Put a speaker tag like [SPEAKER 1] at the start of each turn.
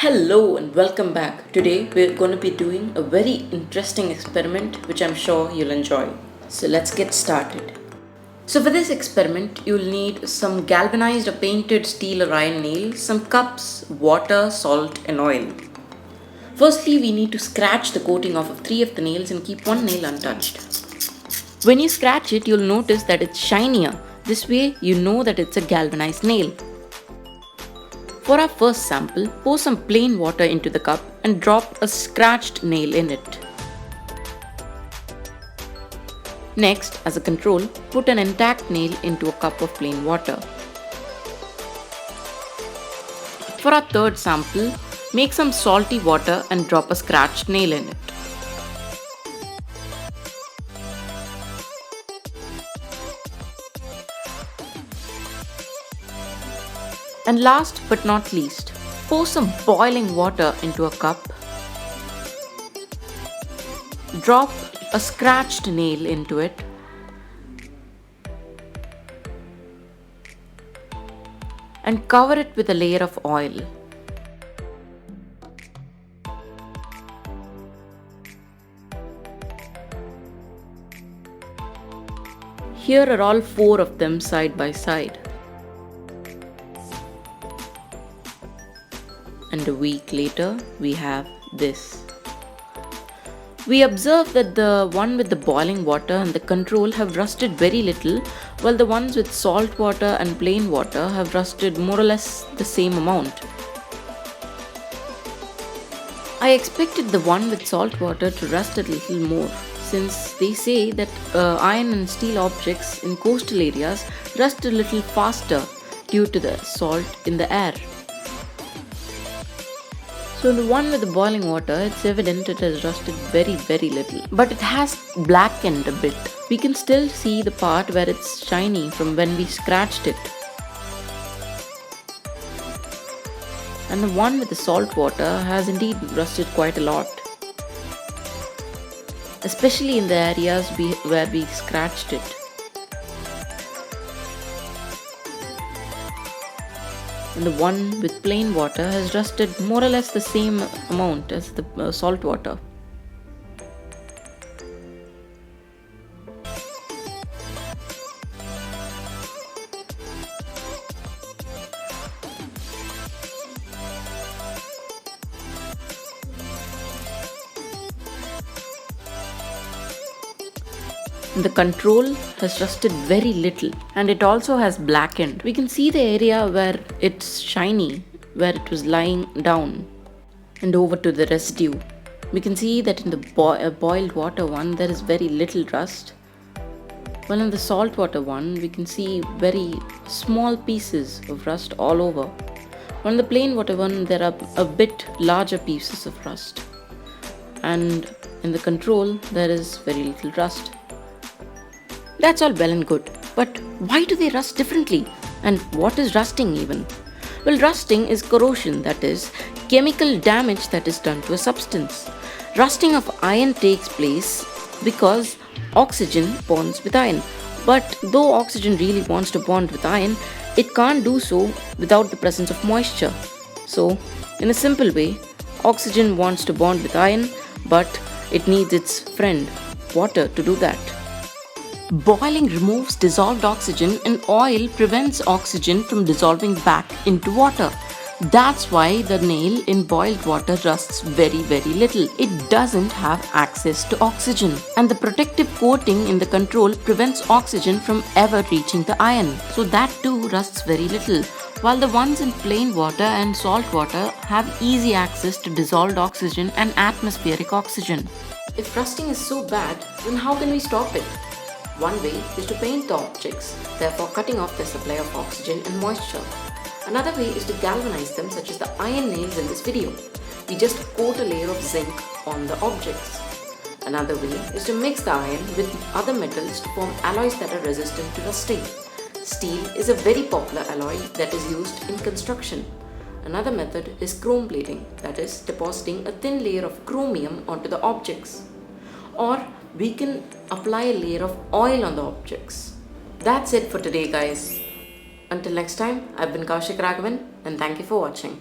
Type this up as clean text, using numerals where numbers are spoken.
[SPEAKER 1] Hello and welcome back. Today we're going to be doing a very interesting experiment which I'm sure you'll enjoy. So let's get started. So for this experiment you'll need some galvanized or painted steel or iron nails, some cups, water, salt and oil. Firstly we need to scratch the coating off of 3 of the nails and keep one nail untouched. When you scratch it you'll notice that it's shinier. This way you know that it's a galvanized nail. For our first sample, pour some plain water into the cup and drop a scratched nail in it. Next, as a control, put an intact nail into a cup of plain water. For our third sample, make some salty water and drop a scratched nail in it. And last but not least, pour some boiling water into a cup. Drop a scratched nail into it. And cover it with a layer of oil. Here are all 4 of them side by side. And a week later, we have this. We observe that the one with the boiling water and the control have rusted very little, while the ones with salt water and plain water have rusted more or less the same amount. I expected the one with salt water to rust a little more, since they say that iron and steel objects in coastal areas rust a little faster due to the salt in the air. So in the one with the boiling water, it's evident it has rusted very little. But it has blackened a bit. We can still see the part where it's shiny from when we scratched it. And the one with the salt water has indeed rusted quite a lot. Especially in the areas where we scratched it. And the one with plain water has rusted more or less the same amount as the salt water. The control has rusted very little and it also has blackened. We can see the area where it's shiny, where it was lying down. And over to the residue. We can see that in the boiled water one there is very little rust. While in the salt water one we can see very small pieces of rust all over. On the plain water one there are a bit larger pieces of rust. And in the control there is very little rust. That's all well and good, but why do they rust differently? And what is rusting even? Well, rusting is corrosion, that is, chemical damage that is done to a substance. Rusting of iron takes place because oxygen bonds with iron. But though oxygen really wants to bond with iron, it can't do so without the presence of moisture. So, in a simple way, oxygen wants to bond with iron, but it needs its friend, water, to do that. Boiling removes dissolved oxygen and oil prevents oxygen from dissolving back into water. That's why the nail in boiled water rusts very little. It doesn't have access to oxygen. And the protective coating in the control prevents oxygen from ever reaching the iron. So that too rusts very little. While the ones in plain water and salt water have easy access to dissolved oxygen and atmospheric oxygen. If rusting is so bad, then how can we stop it? One way is to paint the objects, therefore cutting off their supply of oxygen and moisture. Another way is to galvanize them, such as the iron nails in this video. We just coat a layer of zinc on the objects. Another way is to mix the iron with other metals to form alloys that are resistant to rusting. Steel is a very popular alloy that is used in construction. Another method is chrome plating, that is, depositing a thin layer of chromium onto the objects. Or we can apply a layer of oil on the objects. That's it for today, guys. Until next time, I've been Koushik Raghavan and thank you for watching.